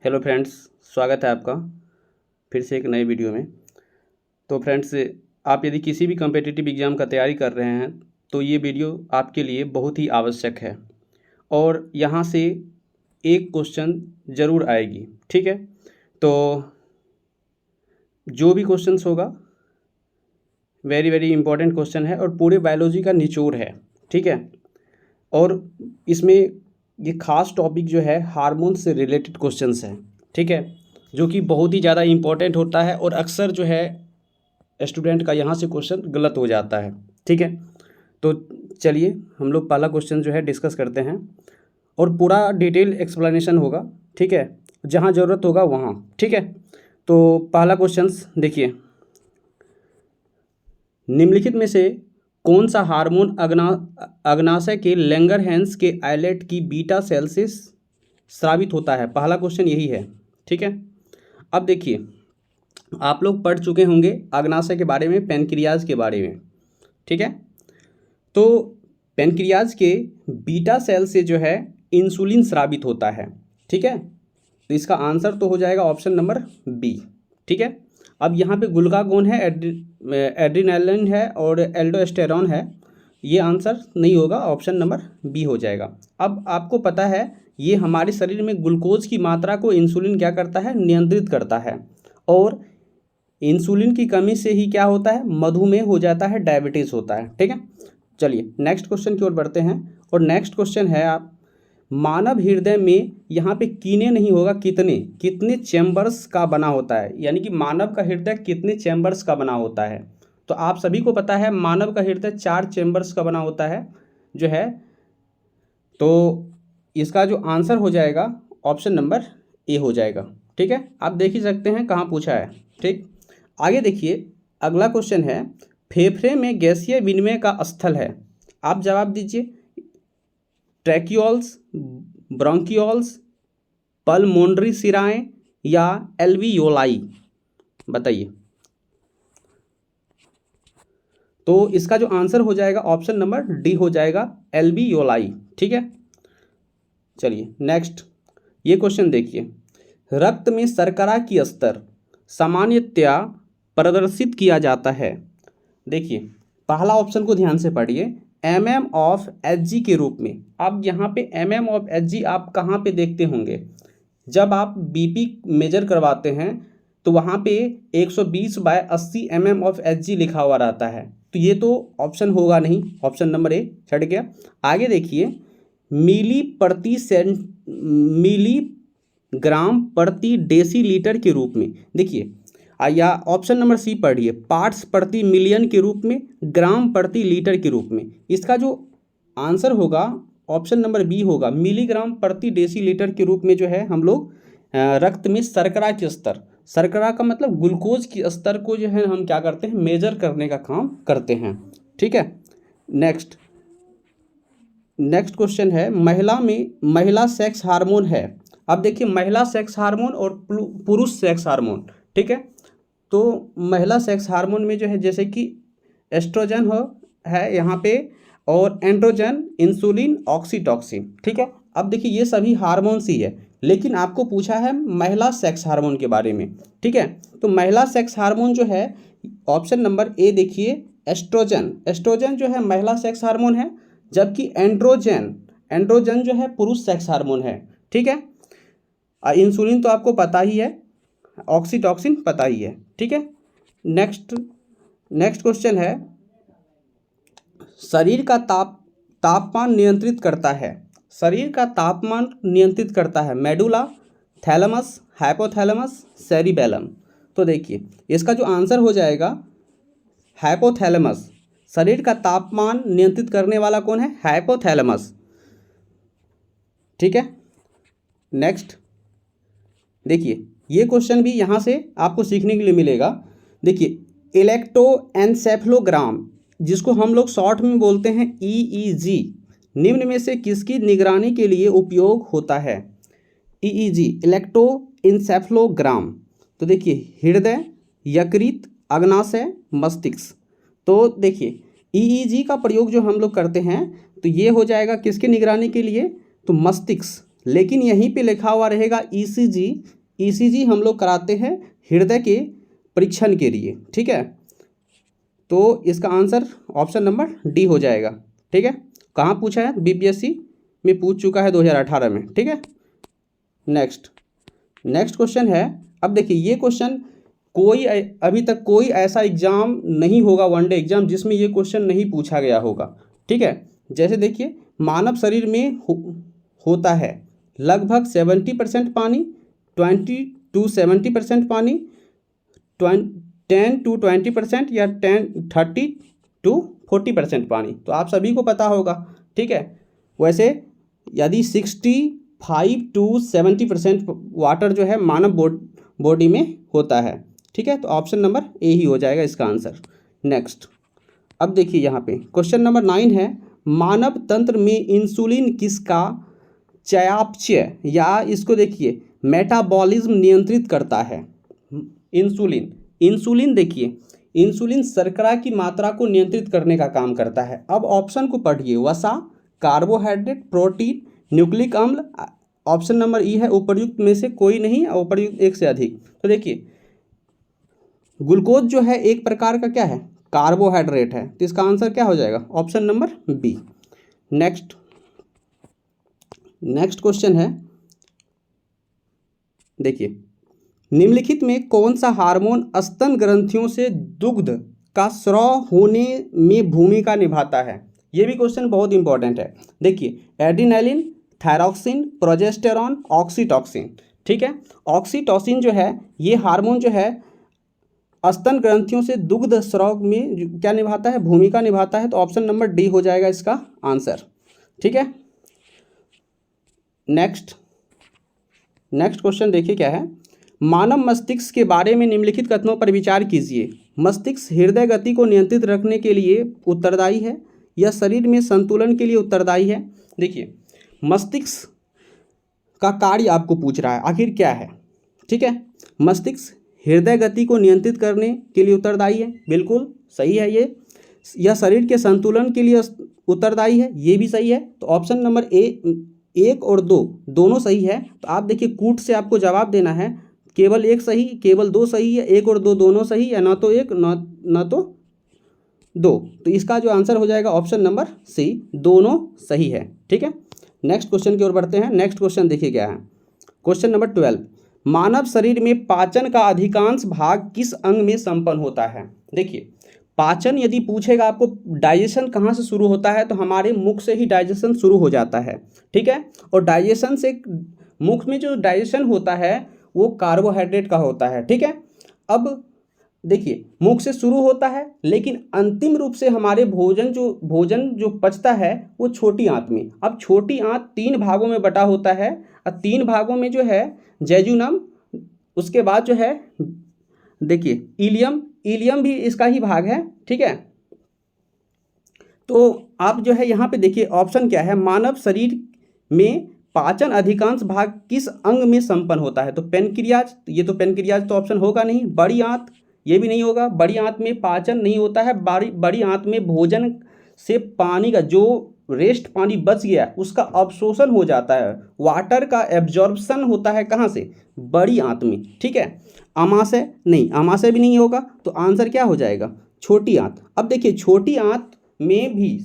Hello friends, स्वागत है आपका फिर से एक नए वीडियो में। तो फ्रेंड्स, आप यदि किसी भी कम्पिटिटिव एग्ज़ाम का तैयारी कर रहे हैं तो ये वीडियो आपके लिए बहुत ही आवश्यक है और यहाँ से एक क्वेश्चन ज़रूर आएगी। ठीक है, तो जो भी क्वेश्चंस होगा वेरी वेरी इंपॉर्टेंट क्वेश्चन है और पूरे बायोलॉजी का निचोड़ है। ठीक है, और इसमें ये खास टॉपिक जो है हार्मोन से रिलेटेड क्वेश्चंस हैं। ठीक है, जो कि बहुत ही ज़्यादा इम्पोर्टेंट होता है और अक्सर जो है स्टूडेंट का यहाँ से क्वेश्चन गलत हो जाता है। ठीक है, तो चलिए हम लोग पहला क्वेश्चन जो है डिस्कस करते हैं और पूरा डिटेल एक्सप्लेनेशन होगा। ठीक है, जहाँ ज़रूरत होगा वहाँ। ठीक है, तो पहला क्वेश्चन देखिए, निम्नलिखित में से कौन सा हार्मोन अग्नाशय के लैंगरहैंस के आइलेट की बीटा सेल से स्रावित होता है? पहला क्वेश्चन यही है। ठीक है, अब देखिए, आप लोग पढ़ चुके होंगे अग्नाशय के बारे में, पैनक्रियाज के बारे में। ठीक है, तो पैनक्रियाज के बीटा सेल से जो है इंसुलिन स्रावित होता है। ठीक है, तो इसका आंसर तो हो जाएगा ऑप्शन नंबर बी। ठीक है, अब यहाँ पे ग्लूकागोन है, एड्रेनालिन है और एल्डोस्टेरॉन है। ये आंसर नहीं होगा, ऑप्शन नंबर बी हो जाएगा। अब आपको पता है ये हमारे शरीर में ग्लूकोज की मात्रा को इंसुलिन क्या करता है, नियंत्रित करता है, और इंसुलिन की कमी से ही क्या होता है, मधुमेह हो जाता है, डायबिटीज़ होता है। ठीक है, चलिए नेक्स्ट क्वेश्चन की ओर बढ़ते हैं और नेक्स्ट क्वेश्चन है आप मानव हृदय में, यहाँ पे कीने नहीं होगा, कितने चैम्बर्स का बना होता है, यानी कि मानव का हृदय कितने चैम्बर्स का बना होता है। तो आप सभी को पता है मानव का हृदय 4 चैम्बर्स का बना होता है जो है। तो इसका जो आंसर हो जाएगा ऑप्शन नंबर ए हो जाएगा। ठीक है, आप देख ही सकते हैं कहाँ पूछा है। ठीक, आगे देखिए, अगला क्वेश्चन है, फेफड़े में गैसीय विनिमय का स्थल है। आप जवाब दीजिए, ट्रैक्यूल्स, ब्रोंकियोल्स, पल्मोनरी सिराएं या एल्वियोलाई, बताइए। तो इसका जो आंसर हो जाएगा ऑप्शन नंबर डी हो जाएगा, एल्वियोलाई। ठीक है, चलिए नेक्स्ट ये क्वेश्चन देखिए, रक्त में शर्करा की स्तर सामान्यतया प्रदर्शित किया जाता है। देखिए पहला ऑप्शन को ध्यान से पढ़िए, mmHg के रूप में। अब यहाँ पे mmHg आप कहाँ पे देखते होंगे, जब आप बीपी मेजर करवाते हैं तो वहाँ पे 120/80 mmHg लिखा हुआ रहता है। तो ये तो ऑप्शन होगा नहीं, ऑप्शन नंबर ए छट गया। आगे देखिए, मिलीग्राम प्रति डेसीलीटर के रूप में। देखिए या ऑप्शन नंबर सी पढ़िए, पार्ट्स प्रति मिलियन के रूप में, ग्राम प्रति लीटर के रूप में। इसका जो आंसर होगा ऑप्शन नंबर बी होगा, मिलीग्राम प्रति डेसीलीटर के रूप में जो है हम लोग रक्त में शर्करा के स्तर, शर्करा का मतलब ग्लूकोज की स्तर को जो है हम क्या करते हैं, मेजर करने का काम करते हैं। ठीक है, नेक्स्ट क्वेश्चन है, महिला सेक्स हार्मोन है। अब देखिए, महिला सेक्स हार्मोन और पुरुष सेक्स हार्मोन। ठीक है, तो महिला सेक्स हार्मोन में जो है जैसे कि एस्ट्रोजन है यहाँ पे, और एंड्रोजन, इंसुलिन, ऑक्सीटॉक्सिन। ठीक है, अब देखिए ये सभी हार्मोन्स ही है, लेकिन आपको पूछा है महिला सेक्स हार्मोन के बारे में। ठीक है, तो महिला सेक्स हार्मोन जो है ऑप्शन नंबर ए देखिए, एस्ट्रोजन जो है महिला सेक्स हार्मोन है, जबकि एंड्रोजन जो है पुरुष सेक्स हार्मोन है। ठीक है, इंसुलिन तो आपको पता ही है, ऑक्सीटॉक्सिन पता ही है। ठीक है, नेक्स्ट क्वेश्चन है, शरीर का तापमान नियंत्रित करता है, मेडुला, थैलेमस, हाइपोथैलेमस, सेरिबेलम। तो देखिए इसका जो आंसर हो जाएगा हाइपोथैलेमस। शरीर का तापमान नियंत्रित करने वाला कौन है, हाइपोथैलेमस। ठीक है, नेक्स्ट देखिए, ये क्वेश्चन भी यहाँ से आपको सीखने के लिए मिलेगा। देखिए, इलेक्ट्रोएन्सेफेलोग्राम, जिसको हम लोग शॉर्ट में बोलते हैं EEG, निम्न में से किसकी निगरानी के लिए उपयोग होता है? EEG, इलेक्ट्रोएन्सेफेलोग्राम। तो देखिए, हृदय, यकृत, अग्नाशय, मस्तिष्क। तो देखिए EEG का प्रयोग जो हम लोग करते हैं तो ये हो जाएगा किसकी निगरानी के लिए, तो मस्तिष्क, लेकिन यहीं पे लिखा हुआ रहेगा ईसीजी। ईसीजी हम लोग कराते हैं हृदय के परीक्षण के लिए, ठीक है। तो इसका आंसर ऑप्शन नंबर डी हो जाएगा, ठीक है। कहाँ पूछा है? बीपीएससी में पूछ चुका है 2018 में, ठीक है। नेक्स्ट क्वेश्चन है, अब देखिए ये क्वेश्चन अभी तक कोई ऐसा एग्जाम नहीं होगा, वनडे एग्जाम, जिसमें ये क्वेश्चन नहीं पूछा गया होगा, ठीक है। जैसे देखिए मानव शरीर में होता है लगभग 70% पानी, 20 to 70% पानी, 10 to 20% या 30 to 40% पानी। तो आप सभी को पता होगा, ठीक है। वैसे यदि 65 to 70% वाटर जो है मानव बॉडी में होता है, ठीक है। तो ऑप्शन नंबर ए ही हो जाएगा इसका आंसर। नेक्स्ट, अब देखिए यहाँ पे क्वेश्चन नंबर 9 है, मानव तंत्र में इंसुलिन किसका चयापचय या इसको देखिए मेटाबॉलिज्म नियंत्रित करता है? इंसुलिन देखिए, इंसुलिन शर्करा की मात्रा को नियंत्रित करने का काम करता है। अब ऑप्शन को पढ़िए, वसा, कार्बोहाइड्रेट, प्रोटीन, न्यूक्लिक अम्ल। ऑप्शन नंबर ई है उपर्युक्त में से कोई नहीं, उपर्युक्त एक से अधिक। तो देखिए ग्लूकोज जो है एक प्रकार का क्या है? कार्बोहाइड्रेट है। तो इसका आंसर क्या हो जाएगा? Option number B. Next question है, देखिए निम्नलिखित में कौन सा हार्मोन स्तन ग्रंथियों से दुग्ध का स्राव होने में भूमिका निभाता है? ये भी क्वेश्चन बहुत इंपॉर्टेंट है। देखिए एड्रेनालिन, थायरॉक्सिन, प्रोजेस्टेरॉन, ऑक्सीटॉसिन, ठीक है। ऑक्सीटॉसिन जो है ये हार्मोन जो है स्तन ग्रंथियों से दुग्ध स्राव में क्या निभाता है? भूमिका निभाता है। तो ऑप्शन नंबर डी हो जाएगा इसका आंसर, ठीक है। नेक्स्ट क्वेश्चन देखिए क्या है, मानव मस्तिष्क के बारे में निम्नलिखित कथनों पर विचार कीजिए। मस्तिष्क हृदय गति को नियंत्रित रखने के लिए उत्तरदायी है या शरीर में संतुलन के लिए उत्तरदायी है? देखिए मस्तिष्क का कार्य आपको पूछ रहा है आखिर क्या है, ठीक है। मस्तिष्क हृदय गति को नियंत्रित करने के लिए उत्तरदायी है, बिल्कुल सही है ये। यह शरीर के संतुलन के लिए उत्तरदायी है, ये भी सही है। तो ऑप्शन नंबर ए 1 और 2 दोनों सही है। तो आप देखिए कूट से आपको जवाब देना है, केवल 1 सही, केवल 2 सही है, 1 और 2 दोनों सही, या ना तो 1 ना तो 2। तो इसका जो आंसर हो जाएगा ऑप्शन नंबर सी, दोनों सही है, ठीक है। नेक्स्ट क्वेश्चन की ओर बढ़ते हैं। नेक्स्ट क्वेश्चन देखिए क्या है, क्वेश्चन नंबर 12, मानव शरीर में पाचन का अधिकांश भाग किस अंग में संपन्न होता है? देखिए पाचन यदि पूछेगा आपको डाइजेशन कहाँ से शुरू होता है, तो हमारे मुख से ही डाइजेशन शुरू हो जाता है, ठीक है। और डाइजेशन से मुख में जो डाइजेशन होता है वो कार्बोहाइड्रेट का होता है, ठीक है। अब देखिए मुख से शुरू होता है, लेकिन अंतिम रूप से हमारे भोजन जो पचता है वो छोटी आंत में। अब छोटी आंत 3 भागों में बटा होता है, और 3 भागों में जो है जेजुनम, उसके बाद जो है देखिए इलियम भी इसका ही भाग है, ठीक है। तो आप जो है यहाँ पे देखिए ऑप्शन क्या है, मानव शरीर में पाचन अधिकांश भाग किस अंग में संपन्न होता है? तो पेनक्रियाज, ये तो पेनक्रियाज तो ऑप्शन होगा नहीं। बड़ी आंत, ये भी नहीं होगा, बड़ी आंत में पाचन नहीं होता है। बड़ी आंत में भोजन से पानी का जो रेस्ट पानी बच गया उसका अवशोषण हो जाता है, वाटर का एब्जॉर्प्शन होता है कहाँ से? बड़ी आंत में, ठीक है। आमाशय नहीं, आमाशय भी नहीं होगा। तो आंसर क्या हो जाएगा? छोटी आंत। अब देखिए छोटी आंत में भी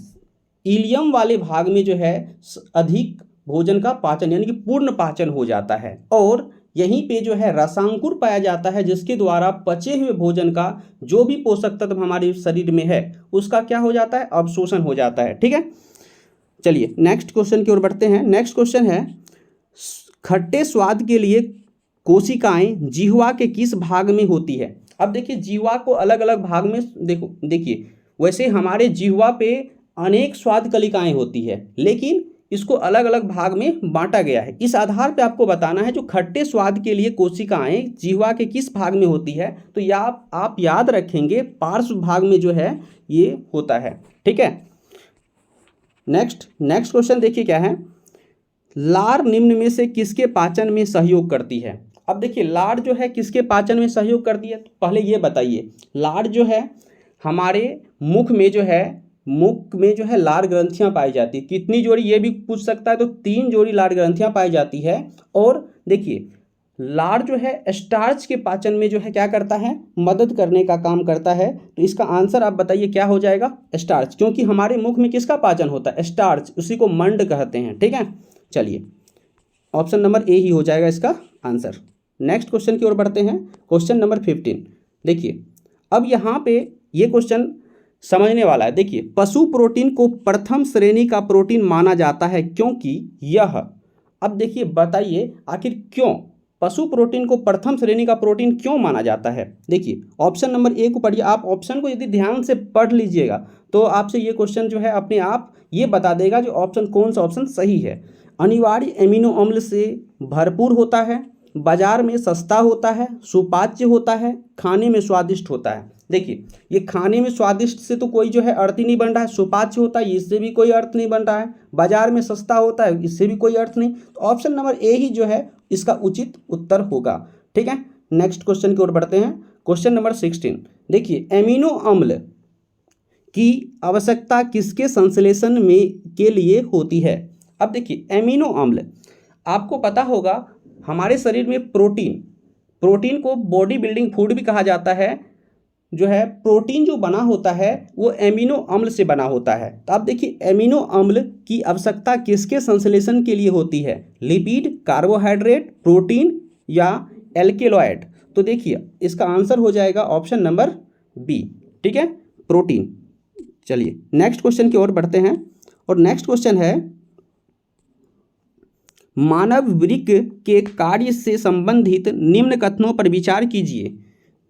इलियम वाले भाग में जो है अधिक भोजन का पाचन यानी कि पूर्ण पाचन हो जाता है, और यहीं पे जो है रसांकुर पाया जाता है, जिसके द्वारा पचे हुए भोजन का जो भी पोषक तत्व हमारे शरीर में है उसका क्या हो जाता है? अवशोषण हो जाता है, ठीक है। चलिए नेक्स्ट क्वेश्चन की ओर बढ़ते हैं। नेक्स्ट क्वेश्चन है, खट्टे स्वाद के लिए कोशिकाएं जिह्वा के किस भाग में होती है? अब देखिए जिह्वा को अलग अलग भाग में देखिए वैसे हमारे जिह्वा पे अनेक स्वाद कलिकाएं होती है, लेकिन इसको अलग अलग भाग में बांटा गया है। इस आधार पे आपको बताना है जो खट्टे स्वाद के लिए कोशिकाएं जिह्वा के किस भाग में होती है। तो या आप याद रखेंगे पार्श्व भाग में जो है ये होता है, ठीक है। नेक्स्ट क्वेश्चन देखिए क्या है, लार निम्न में से किसके पाचन में सहयोग करती है? अब देखिए लार जो है किसके पाचन में सहयोग करती है? तो पहले ये बताइए, लार जो है हमारे मुख में जो है मुख में जो है लार ग्रंथियां पाई जाती है। कितनी जोड़ी ये भी पूछ सकता है, तो 3 जोड़ी लार ग्रंथियां पाई जाती है। और देखिए लार जो है स्टार्च के पाचन में जो है क्या करता है, मदद करने का काम करता है। तो इसका आंसर आप बताइए क्या हो जाएगा, स्टार्च, क्योंकि हमारे मुख में किसका पाचन होता है, स्टार्च, उसी को मंड कहते हैं। ठीक है, चलिए ऑप्शन नंबर ए ही हो जाएगा इसका आंसर। नेक्स्ट क्वेश्चन की ओर बढ़ते हैं, क्वेश्चन नंबर 15। देखिए अब यहाँ पे ये क्वेश्चन समझने वाला है। देखिए पशु प्रोटीन को प्रथम श्रेणी का प्रोटीन माना जाता है क्योंकि यह, अब देखिए बताइए आखिर क्यों पशु प्रोटीन को प्रथम श्रेणी का प्रोटीन क्यों माना जाता है। देखिए ऑप्शन नंबर ए को पढ़िए, आप ऑप्शन को यदि ध्यान से पढ़ लीजिएगा तो आपसे ये क्वेश्चन जो है अपने आप ये बता देगा जो ऑप्शन कौन सा ऑप्शन सही है। अनिवार्य एमिनो अम्ल से भरपूर होता है, बाजार में सस्ता होता है, सुपाच्य होता है, खाने में स्वादिष्ट होता है। देखिए ये खाने में स्वादिष्ट से तो कोई जो है अर्थ ही नहीं बन रहा है, सुपाच्य होता है इससे भी कोई अर्थ नहीं बन रहा है, बाजार में सस्ता होता है इससे भी कोई अर्थ नहीं। तो ऑप्शन नंबर ए ही जो है इसका उचित उत्तर होगा। ठीक है, नेक्स्ट क्वेश्चन की ओर बढ़ते हैं, क्वेश्चन नंबर 16। देखिए एमिनो अम्ल की आवश्यकता किसके संश्लेषण में के लिए होती है। अब देखिए एमिनो अम्ल, आपको पता होगा हमारे शरीर में प्रोटीन को बॉडी बिल्डिंग फूड भी कहा जाता है। जो है प्रोटीन जो बना होता है वो एमिनो अम्ल से बना होता है। तो आप देखिए एमिनो अम्ल की आवश्यकता किसके संश्लेषण के लिए होती है, लिपिड, कार्बोहाइड्रेट, प्रोटीन या एल्केलॉइड। तो देखिए इसका आंसर हो जाएगा ऑप्शन नंबर बी। ठीक है, प्रोटीन। चलिए नेक्स्ट क्वेश्चन की ओर बढ़ते हैं और नेक्स्ट क्वेश्चन है मानव वृक्क के कार्य से संबंधित निम्न कथनों पर विचार कीजिए।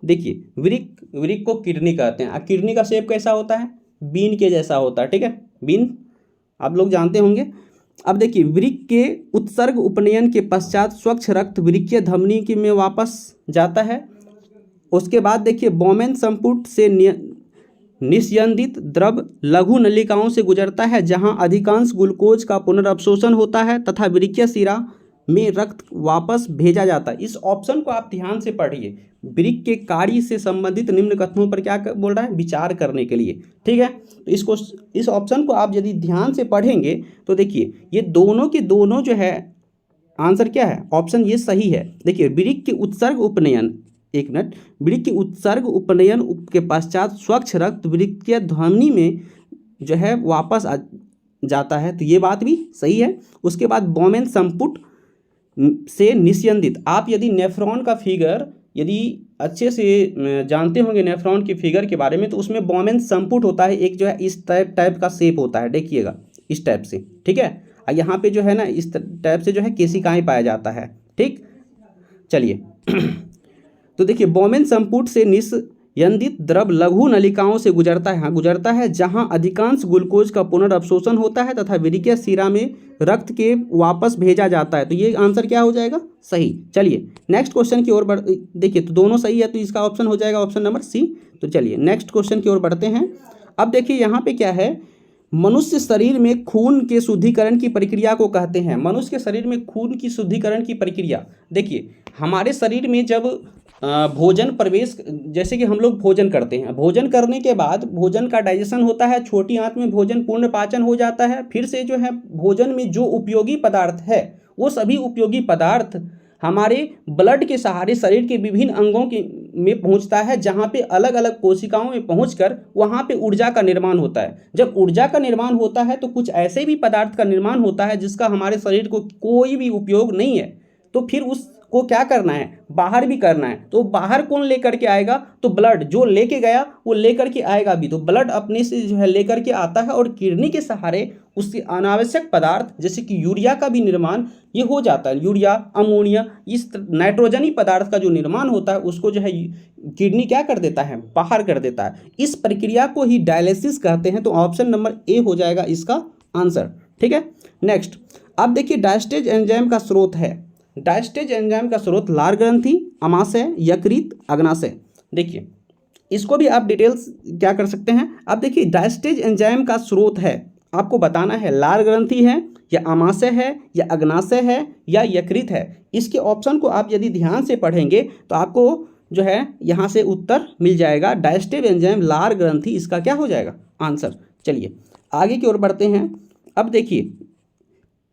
देखिए वृक्क को किडनी कहते हैं। किडनी का शेप कैसा होता है, बीन के जैसा होता है। ठीक है, बीन आप लोग जानते होंगे। अब देखिए वृक्क के उत्सर्ग उपनयन के पश्चात स्वच्छ रक्त वृक्कीय धमनी के में वापस जाता है। उसके बाद देखिए बोमेन संपुट से निस्यंदित द्रव लघु नलिकाओं से गुजरता है जहां अधिकांश ग्लूकोज का पुनर्अवशोषण होता है तथा वृक्कीय शिरा में रक्त वापस भेजा जाता है। इस ऑप्शन को आप ध्यान से पढ़िए, वृक्क के कार्य से संबंधित निम्न कथनों पर क्या बोल रहा है, विचार करने के लिए। ठीक है, तो इस ऑप्शन को आप यदि ध्यान से पढ़ेंगे तो देखिए ये दोनों के दोनों जो है आंसर क्या है, ऑप्शन ये सही है। देखिए वृक्क के उत्सर्ग उपनयन, एक मिनट, वृक्क के उत्सर्ग उपनयन के पश्चात स्वच्छ रक्त वृक्कीय धमनी में जो है वापस जाता है, तो ये बात भी सही है। उसके बाद बोमेन संपुट से निस्यंदित, आप यदि नेफ्रॉन का फिगर यदि अच्छे से जानते होंगे नेफ्रॉन की फिगर के बारे में, तो उसमें बोमेन संपुट होता है, एक जो है इस टाइप का शेप होता है, देखिएगा इस टाइप से। ठीक है, यहाँ पे जो है ना इस टाइप से जो है केशिकाएं पाया जाता है। ठीक, चलिए तो देखिए बोमेन संपुट से निस्यंदित द्रव लघु नलिकाओं से गुजरता है, गुजरता है जहां अधिकांश ग्लूकोज का पुनर्अवशोषण होता है तथा वृक्कीय शिरा में रक्त के वापस भेजा जाता है। तो ये आंसर क्या हो जाएगा, सही। चलिए नेक्स्ट क्वेश्चन की ओर देखिए तो दोनों सही है, तो इसका ऑप्शन हो जाएगा ऑप्शन नंबर सी। तो चलिए नेक्स्ट क्वेश्चन की ओर बढ़ते हैं। अब देखिए यहाँ पे क्या है, मनुष्य शरीर में खून के शुद्धिकरण की प्रक्रिया को कहते हैं। मनुष्य के शरीर में खून की शुद्धिकरण की प्रक्रिया, देखिए हमारे शरीर में जब भोजन प्रवेश, जैसे कि हम लोग भोजन करते हैं, भोजन करने के बाद भोजन का डाइजेशन होता है, छोटी आंत में भोजन पूर्ण पाचन हो जाता है, फिर से जो है भोजन में जो उपयोगी पदार्थ है वो सभी उपयोगी पदार्थ हमारे ब्लड के सहारे शरीर के विभिन्न अंगों के में पहुंचता है, जहां पे अलग अलग कोशिकाओं में पहुंचकर वहां पे ऊर्जा का निर्माण होता है। जब ऊर्जा का निर्माण होता है तो कुछ ऐसे भी पदार्थ का निर्माण होता है जिसका हमारे शरीर को कोई भी उपयोग नहीं है, तो फिर उसको क्या करना है, बाहर भी करना है। तो बाहर कौन लेकर के आएगा, तो ब्लड जो लेके गया वो लेकर के आएगा भी, तो ब्लड अपने से जो है लेकर के आता है और किडनी के सहारे उसके अनावश्यक पदार्थ जैसे कि यूरिया का भी निर्माण ये हो जाता है। यूरिया, अमोनिया, इस नाइट्रोजनी पदार्थ का जो निर्माण होता है उसको जो है किडनी क्या कर देता है, बाहर कर देता है। इस प्रक्रिया को ही डायलिसिस कहते हैं। तो ऑप्शन नंबर ए हो जाएगा इसका आंसर। ठीक है, नेक्स्ट अब देखिए डायस्टेज एंजाइम का स्रोत है, डायस्टेज एंजाइम का स्रोत लार ग्रंथि, अमाशय, यकृत, अग्नाशय। देखिए इसको भी आप डिटेल्स क्या कर सकते हैं। अब देखिए डायस्टेज एंजाइम का स्रोत है, आपको बताना है लार ग्रंथि है या अमाशय है या अग्नाशय है या यकृत है। इसके ऑप्शन को आप यदि ध्यान से पढ़ेंगे तो आपको जो है यहाँ से उत्तर मिल जाएगा, डायस्टेज एंजाइम लार ग्रंथि इसका क्या हो जाएगा आंसर। चलिए आगे की ओर बढ़ते हैं। अब देखिए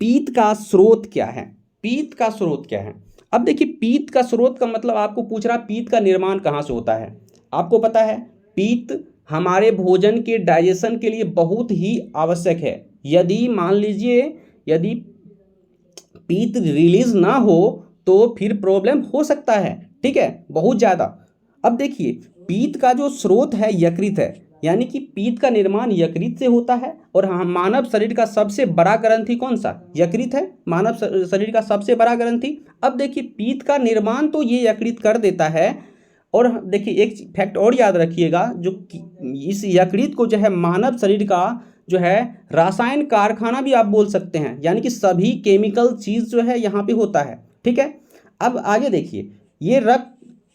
पीत का स्रोत क्या है, पीत का स्रोत क्या है। अब देखिए पीत का स्रोत का मतलब आपको पूछ रहा पीत का निर्माण कहाँ से होता है। आपको पता है पीत हमारे भोजन के डाइजेशन के लिए बहुत ही आवश्यक है। यदि मान लीजिए यदि पीत रिलीज ना हो तो फिर प्रॉब्लम हो सकता है, ठीक है, बहुत ज़्यादा। अब देखिए पीत का जो स्रोत है यकृत है, यानी कि पीत का निर्माण यकृत से होता है। और हाँ, मानव शरीर का सबसे बड़ा ग्रंथि कौन सा, यकृत है, मानव शरीर का सबसे बड़ा ग्रंथि। अब देखिए पीत का निर्माण तो ये यकृत कर देता है। और देखिए एक फैक्ट और याद रखिएगा, जो इस यकृत को जो है मानव शरीर का जो है रासायन कारखाना भी आप बोल सकते हैं, यानी कि सभी केमिकल चीज़ जो है यहाँ पे होता है, ठीक है। अब आगे देखिए ये रक्त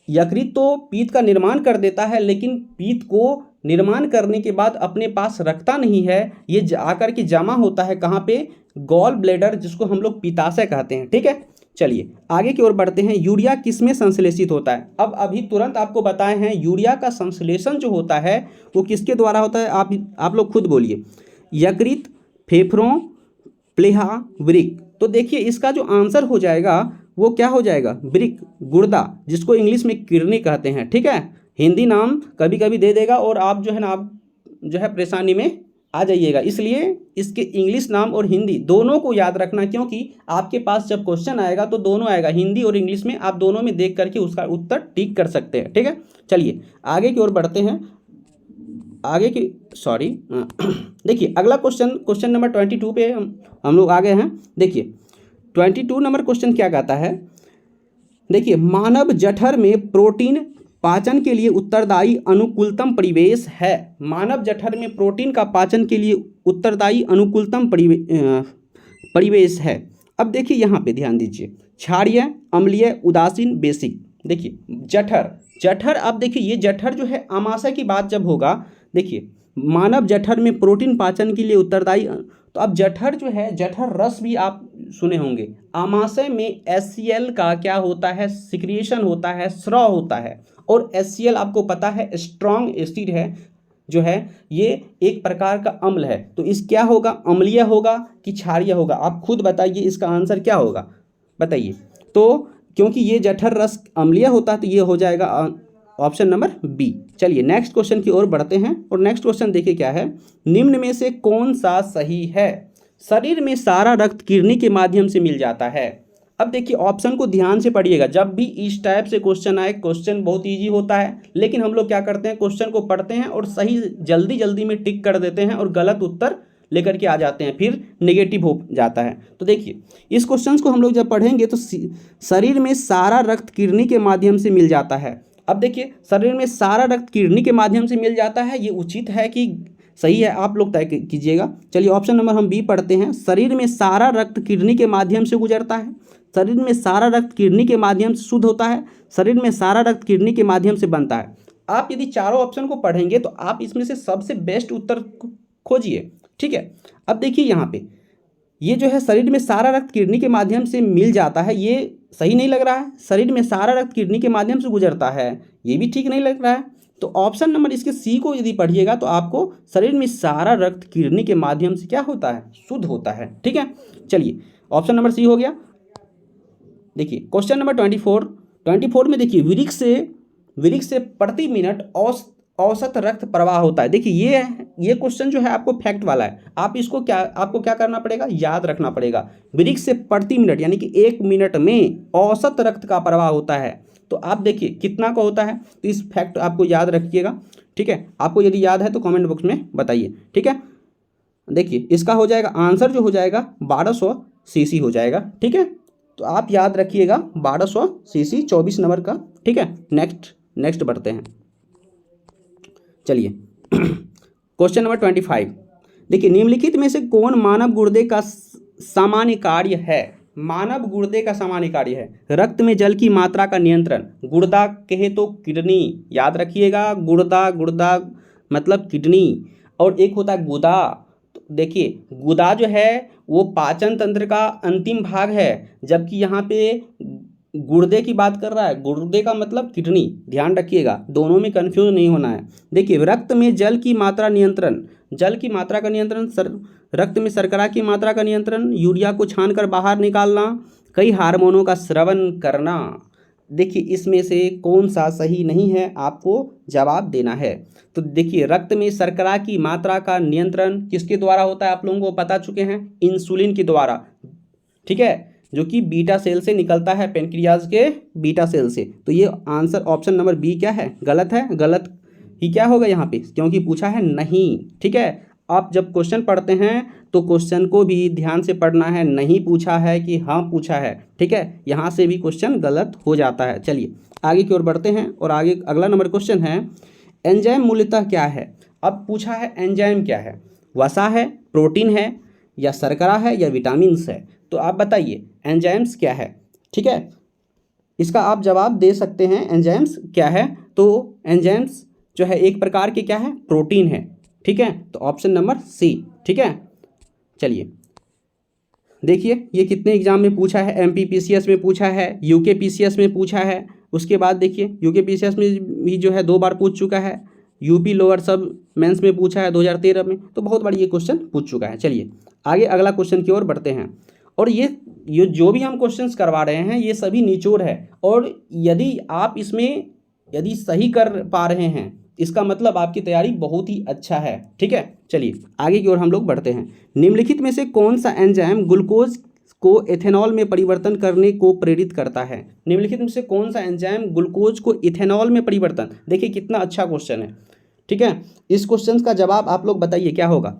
यकृत तो पीत का निर्माण कर देता है, लेकिन पीत को निर्माण करने के बाद अपने पास रखता नहीं है, ये आकर के जमा होता है कहाँ पे, गॉल ब्लैडर, जिसको हम लोग पित्ताशय कहते हैं, ठीक है। चलिए आगे की ओर बढ़ते हैं। यूरिया किस में संश्लेषित होता है। अब अभी तुरंत आपको बताए हैं यूरिया का संश्लेषण जो होता है वो किसके द्वारा होता है, आप लोग खुद बोलिए। यकृत, फेफड़ों, प्लीहा, वृक्क। तो देखिए इसका जो आंसर हो जाएगा वो क्या हो जाएगा, वृक्क, गुर्दा, जिसको इंग्लिश में किडनी कहते हैं, ठीक है। हिंदी नाम कभी कभी दे देगा और आप जो है ना आप जो है परेशानी में आ जाइएगा, इसलिए इसके इंग्लिश नाम और हिंदी दोनों को याद रखना, क्योंकि आपके पास जब क्वेश्चन आएगा तो दोनों आएगा, हिंदी और इंग्लिश में, आप दोनों में देख करके उसका उत्तर टिक कर सकते हैं, ठीक है। चलिए आगे की ओर बढ़ते हैं। आगे की देखिए अगला क्वेश्चन नंबर 22 पे हम लोग आ गए हैं। देखिए 22 नंबर क्वेश्चन क्या कहता है। देखिए मानव जठर में प्रोटीन पाचन के लिए उत्तरदायी अनुकूलतम परिवेश है। मानव जठर में प्रोटीन का पाचन के लिए उत्तरदायी अनुकूलतम परिवेश है। अब देखिए यहाँ पे ध्यान दीजिए, क्षारीय, अम्लीय, उदासीन, बेसिक। देखिए जठर अब देखिए ये जठर जो है आमाशय की बात जब होगा, देखिए मानव जठर में प्रोटीन पाचन के लिए उत्तरदायी, तो अब जठर जो है, जठर रस भी आप सुने होंगे। आमाशय में HCl का क्या होता है, सिक्रिएशन होता है, स्राव होता है। और HCl आपको पता है स्ट्रॉन्ग एसिड है, जो है ये एक प्रकार का अम्ल है। तो इस क्या होगा, अम्लीय होगा कि क्षारीय होगा, आप खुद बताइए इसका आंसर क्या होगा, बताइए। तो क्योंकि ये जठर रस अम्लीय होता है तो ये हो जाएगा ऑप्शन नंबर बी। चलिए नेक्स्ट क्वेश्चन की ओर बढ़ते हैं। और नेक्स्ट क्वेश्चन देखिए क्या है, निम्न में से कौन सा सही है। शरीर में सारा रक्त किडनी के माध्यम से मिल जाता है। अब देखिए ऑप्शन को ध्यान से पढ़िएगा, जब भी इस टाइप से क्वेश्चन आए, क्वेश्चन बहुत इजी होता है, लेकिन हम लोग क्या करते हैं, क्वेश्चन को पढ़ते हैं और सही जल्दी में टिक कर देते हैं और गलत उत्तर लेकर के आ जाते हैं, फिर नेगेटिव हो जाता है। तो देखिए इस क्वेश्चन को हम लोग जब पढ़ेंगे तो शरीर में सारा रक्त किडनी के माध्यम से मिल जाता है। अब देखिए शरीर में सारा रक्त किडनी के माध्यम से मिल जाता है, ये उचित है कि सही है, आप लोग तय कीजिएगा। चलिए ऑप्शन नंबर हम बी पढ़ते हैं। शरीर में सारा रक्त किडनी के माध्यम से गुजरता है, शरीर में सारा रक्त किडनी के माध्यम से शुद्ध होता है, शरीर में सारा रक्त किडनी के माध्यम से बनता है। आप यदि चारों ऑप्शन को पढ़ेंगे तो आप इसमें से सबसे बेस्ट उत्तर खोजिए, ठीक है। अब देखिए यहाँ पे ये जो है शरीर में सारा रक्त किडनी के माध्यम से मिल जाता है, ये सही नहीं लग रहा है। शरीर में सारा रक्त किडनी के माध्यम से गुजरता है, ये भी ठीक नहीं लग रहा है। तो ऑप्शन नंबर इसके सी को यदि पढ़िएगा तो आपको शरीर में सारा रक्त किडनी के माध्यम से क्या होता है, शुद्ध होता है, ठीक है। चलिए ऑप्शन नंबर सी हो गया। देखिए क्वेश्चन नंबर 24 में देखिए वृक्क से प्रति मिनट औसत रक्त प्रवाह होता है। देखिए ये क्वेश्चन जो है आपको फैक्ट वाला है, आपको क्या करना पड़ेगा, याद रखना पड़ेगा। वृक्क से प्रति मिनट यानी कि 1 मिनट में औसत रक्त का प्रवाह होता है। तो आप देखिए कितना का होता है, तो इस फैक्ट आपको याद रखिएगा, ठीक है। आपको यदि याद है तो कमेंट बॉक्स में बताइए, ठीक है। देखिए इसका हो जाएगा आंसर जो हो जाएगा 1200 सीसी हो जाएगा, ठीक है। तो आप याद रखिएगा 1200 सीसी 24 नंबर का, ठीक है। नेक्स्ट बढ़ते हैं। चलिए क्वेश्चन नंबर 25। देखिए निम्नलिखित में से कौन मानव गुर्दे का सामान्य कार्य है। मानव गुर्दे का सामान्य कार्य है रक्त में जल की मात्रा का नियंत्रण। गुर्दा कहे तो किडनी, याद रखिएगा, गुर्दा मतलब किडनी, और एक होता है गुदा। तो देखिए गुदा जो है वो पाचन तंत्र का अंतिम भाग है, जबकि यहाँ पे गुर्दे की बात कर रहा है, गुर्दे का मतलब किडनी, ध्यान रखिएगा, दोनों में कंफ्यूज नहीं होना है। देखिए रक्त में जल की मात्रा नियंत्रण, जल की मात्रा का नियंत्रण, रक्त में शर्करा की मात्रा का नियंत्रण, यूरिया को छानकर बाहर निकालना, कई हार्मोनों का स्रवण करना। देखिए इसमें से कौन सा सही नहीं है, आपको जवाब देना है। तो देखिए रक्त में शर्करा की मात्रा का नियंत्रण किसके द्वारा होता है, आप लोगों को बता चुके हैं, इंसुलिन के द्वारा, ठीक है, जो कि बीटा सेल से निकलता है, पेनक्रियाज के बीटा सेल से। तो ये आंसर ऑप्शन नंबर बी क्या है, गलत है, गलत ही क्या होगा यहाँ पे, क्योंकि पूछा है नहीं, ठीक है। आप जब क्वेश्चन पढ़ते हैं तो क्वेश्चन को भी ध्यान से पढ़ना है, नहीं पूछा है कि हाँ पूछा है, ठीक है, यहाँ से भी क्वेश्चन गलत हो जाता है। चलिए आगे की ओर बढ़ते हैं और आगे अगला नंबर क्वेश्चन है, एंजाइम मूलतः क्या है। अब पूछा है एंजाइम क्या है, वसा है, प्रोटीन है, या शर्करा है, या विटामिन्स है। तो आप बताइए एंजाइम्स क्या है, ठीक है, इसका आप जवाब दे सकते हैं। एंजाइम्स क्या है, तो एंजाइम्स जो है एक प्रकार के क्या है, प्रोटीन है, ठीक है। तो ऑप्शन नंबर सी, ठीक है। चलिए देखिए ये कितने एग्जाम में पूछा है, एमपीपीसीएस में पूछा है, यूकेपीसीएस में पूछा है, उसके बाद देखिए यूकेपीसीएस में भी जो है 2 बार पूछ चुका है, यूपी लोअर सब मेंस में पूछा है 2013 में, तो बहुत बार ये क्वेश्चन पूछ चुका है। चलिए आगे अगला क्वेश्चन की ओर बढ़ते हैं। और ये जो भी हम क्वेश्चंस करवा रहे हैं ये सभी निचोड़ है, और यदि आप इसमें यदि सही कर पा रहे हैं इसका मतलब आपकी तैयारी बहुत ही अच्छा है, ठीक है। चलिए आगे की ओर हम लोग बढ़ते हैं। निम्नलिखित में से कौन सा एंजाइम ग्लूकोज को इथेनॉल में परिवर्तन करने को प्रेरित करता है। निम्नलिखित में से कौन सा एंजाइम ग्लूकोज को इथेनॉल में परिवर्तन, देखिए कितना अच्छा क्वेश्चन है, ठीक है। इस क्वेश्चन का जवाब आप लोग बताइए क्या होगा,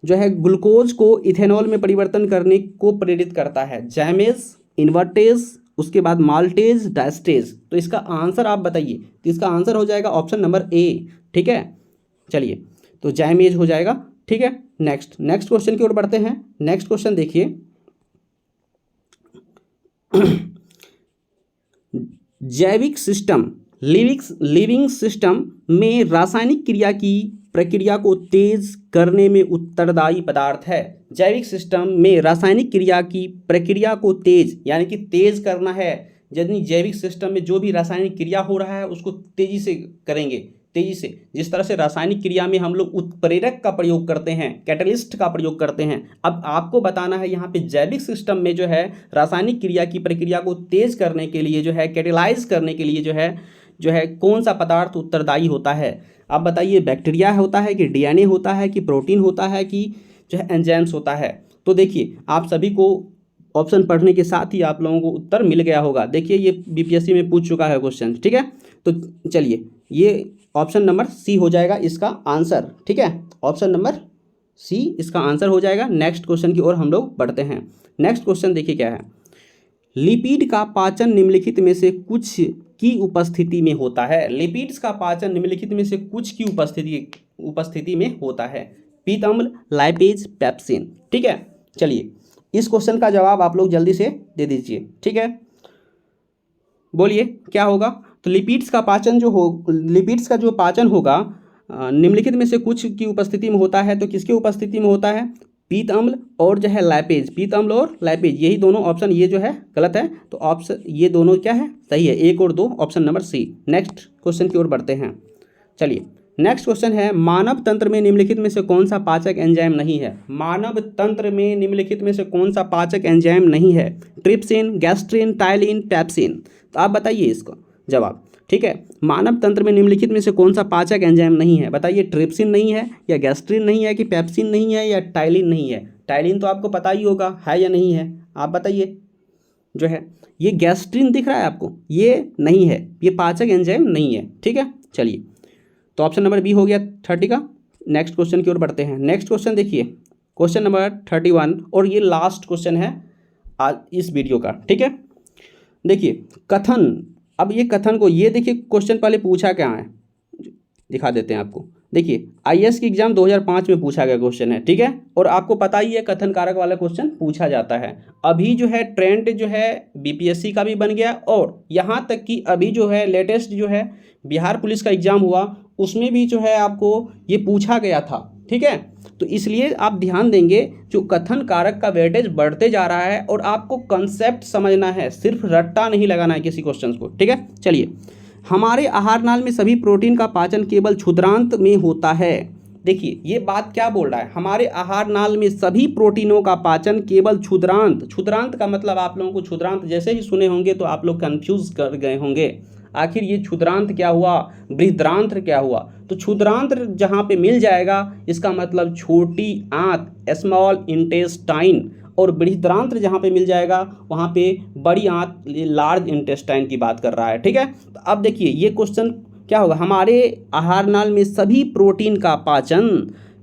जो है ग्लूकोज को इथेनॉल में परिवर्तन करने को प्रेरित करता है, जैमेज, इन्वर्टेज, उसके बाद माल्टेज, डायस्टेज। तो इसका आंसर आप बताइए, तो इसका आंसर हो जाएगा ऑप्शन नंबर ए, ठीक है। चलिए तो जैमेज हो जाएगा, ठीक है। नेक्स्ट क्वेश्चन की ओर बढ़ते हैं। नेक्स्ट क्वेश्चन देखिए, जैविक सिस्टम, लिविंग सिस्टम में रासायनिक क्रिया की प्रक्रिया को तेज करने में उत्तरदायी पदार्थ है। जैविक सिस्टम में रासायनिक क्रिया की प्रक्रिया को तेज, यानी कि तेज करना है, यदि जैविक सिस्टम में जो भी रासायनिक क्रिया हो रहा है उसको तेजी से करेंगे, तेजी से, जिस तरह से रासायनिक क्रिया में हम लोग उत्प्रेरक का प्रयोग करते हैं, कैटलिस्ट का प्रयोग करते हैं। अब आपको बताना है यहाँ पे जैविक सिस्टम में जो है रासायनिक क्रिया की प्रक्रिया को तेज करने के लिए, जो है कैटेलाइज करने के लिए जो है कौन सा पदार्थ उत्तरदायी होता है। आप बताइए बैक्टीरिया होता है कि डीएनए होता है कि प्रोटीन होता है कि जो है एंजाइम्स होता है। तो देखिए आप सभी को ऑप्शन पढ़ने के साथ ही आप लोगों को उत्तर मिल गया होगा। देखिए ये बीपीएससी में पूछ चुका है क्वेश्चन, ठीक है। तो चलिए ये ऑप्शन नंबर सी हो जाएगा इसका आंसर, ठीक है। ऑप्शन नंबर सी इसका आंसर हो जाएगा। नेक्स्ट क्वेश्चन की ओर हम लोग बढ़ते हैं। नेक्स्ट क्वेश्चन देखिए क्या है, लिपिड का पाचन निम्नलिखित में से कुछ की उपस्थिति में होता है। लिपिड्स का पाचन निम्नलिखित में से कुछ की उपस्थिति में होता है, पीत अम्ल, लाइपेज, पेप्सिन, ठीक है। चलिए इस क्वेश्चन का जवाब आप लोग जल्दी से दे दीजिए, ठीक है। बोलिए क्या होगा। तो लिपिड्स का जो पाचन होगा निम्नलिखित में से कुछ की उपस्थिति में होता है, तो किसकी उपस्थिति में होता है, पीत अम्ल और जो है लाइपेज, पीत अम्ल और लाइपेज, यही दोनों ऑप्शन ये जो है गलत है। तो ऑप्शन ये दोनों क्या है, सही है, 1 और 2, option number C. Next question की ओर बढ़ते हैं। चलिए नेक्स्ट क्वेश्चन है, मानव तंत्र में निम्नलिखित में से कौन सा पाचक एंजाइम नहीं है। मानव तंत्र में निम्नलिखित में से कौन सा पाचक एंजाइम नहीं है, ट्रिप्सिन, गैस्ट्रिन, टाइलिन, पेप्सिन। तो आप बताइए इसका जवाब, ठीक है। मानव तंत्र में निम्नलिखित में से कौन सा पाचक एंजाइम नहीं है, बताइए ट्रिप्सिन नहीं है, या गैस्ट्रिन नहीं है, कि पेप्सिन नहीं है, या टाइलिन नहीं है। टाइलिन तो आपको पता ही होगा है या नहीं है, आप बताइए। जो है ये गैस्ट्रिन दिख रहा है आपको, ये नहीं है, ये पाचक एंजाइम नहीं है, ठीक है। चलिए तो ऑप्शन नंबर बी हो गया 30 का। नेक्स्ट क्वेश्चन की ओर बढ़ते हैं। नेक्स्ट क्वेश्चन देखिए, क्वेश्चन नंबर 31, और ये लास्ट क्वेश्चन है आज इस वीडियो का, ठीक है। देखिए कथन, अब ये कथन को, ये देखिए क्वेश्चन पहले पूछा क्या है, दिखा देते हैं आपको। देखिए आईएएस की एग्जाम 2005 में पूछा गया क्वेश्चन है, ठीक है। और आपको पता ही है कथन कारक वाला क्वेश्चन पूछा जाता है। अभी जो है ट्रेंड जो है बीपीएससी का भी बन गया, और यहाँ तक कि अभी जो है लेटेस्ट जो है बिहार पुलिस का एग्जाम हुआ उसमें भी जो है आपको ये पूछा गया था, ठीक है। तो इसलिए आप ध्यान देंगे, जो कथन कारक का वेटेज बढ़ते जा रहा है, और आपको कंसेप्ट समझना है, सिर्फ रट्टा नहीं लगाना है किसी क्वेश्चन को, ठीक है। चलिए, हमारे आहार नाल में सभी प्रोटीन का पाचन केवल क्षुद्रांत में होता है। देखिए ये बात क्या बोल रहा है, हमारे आहार नाल में सभी प्रोटीनों का पाचन केवल क्षुद्रांत, क्षुद्रांत का मतलब आप लोगों को क्षुद्रांत जैसे ही सुने होंगे तो आप लोग कंफ्यूज कर गए होंगे, आखिर ये क्षुद्रांत क्या हुआ, बृहद्रांत क्या हुआ। तो क्षुद्रांत जहाँ पे मिल जाएगा इसका मतलब छोटी आंत, स्मॉल इंटेस्टाइन, और बृहद्रांत जहाँ पे मिल जाएगा वहाँ पे बड़ी आंत, लार्ज इंटेस्टाइन की बात कर रहा है। ठीक है, तो अब देखिए ये क्वेश्चन क्या होगा, हमारे आहार नाल में सभी प्रोटीन का पाचन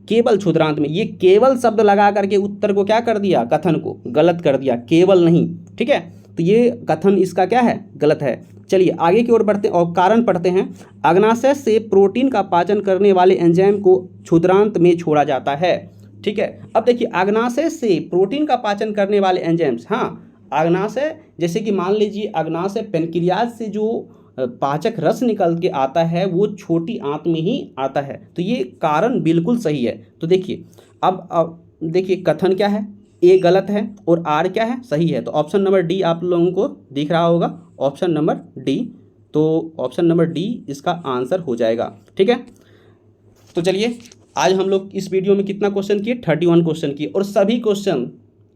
केवल क्षुद्रांत में, ये केवल शब्द लगा करके उत्तर को क्या कर दिया, कथन को गलत कर दिया, केवल नहीं। ठीक है, तो ये कथन इसका क्या है, गलत है। चलिए आगे की ओर बढ़ते और कारण पढ़ते हैं। अग्नाशय से प्रोटीन का पाचन करने वाले एंजाइम को क्षुद्रांत में छोड़ा जाता है। ठीक है, अब देखिए अग्नाशय से प्रोटीन का पाचन करने वाले एंजाइम्स, हाँ अग्नाशय जैसे कि मान लीजिए अग्नाशय पेनक्रियाज से जो पाचक रस निकल के आता है वो छोटी आंत में ही आता है, तो ये कारण बिल्कुल सही है। तो देखिए अब देखिए कथन क्या है, ए गलत है और आर क्या है, सही है। तो ऑप्शन नंबर डी आप लोगों को दिख रहा होगा, ऑप्शन नंबर डी, तो ऑप्शन नंबर डी इसका आंसर हो जाएगा। ठीक है, तो चलिए आज हम लोग इस वीडियो में कितना क्वेश्चन किए, 31 क्वेश्चन किए, और सभी क्वेश्चन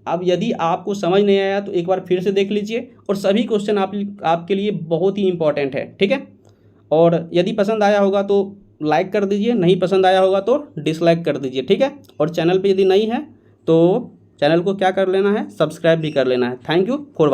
अब यदि आपको समझ नहीं आया तो एक बार फिर से देख लीजिए, और सभी क्वेश्चन आपके लिए बहुत ही इंपॉर्टेंट है। ठीक है, और यदि पसंद आया होगा तो लाइक कर दीजिए, नहीं पसंद आया होगा तो डिसलाइक कर दीजिए। ठीक है, और चैनल पे यदि नहीं है तो चैनल को क्या कर लेना है, सब्सक्राइब भी कर लेना है। Thank you for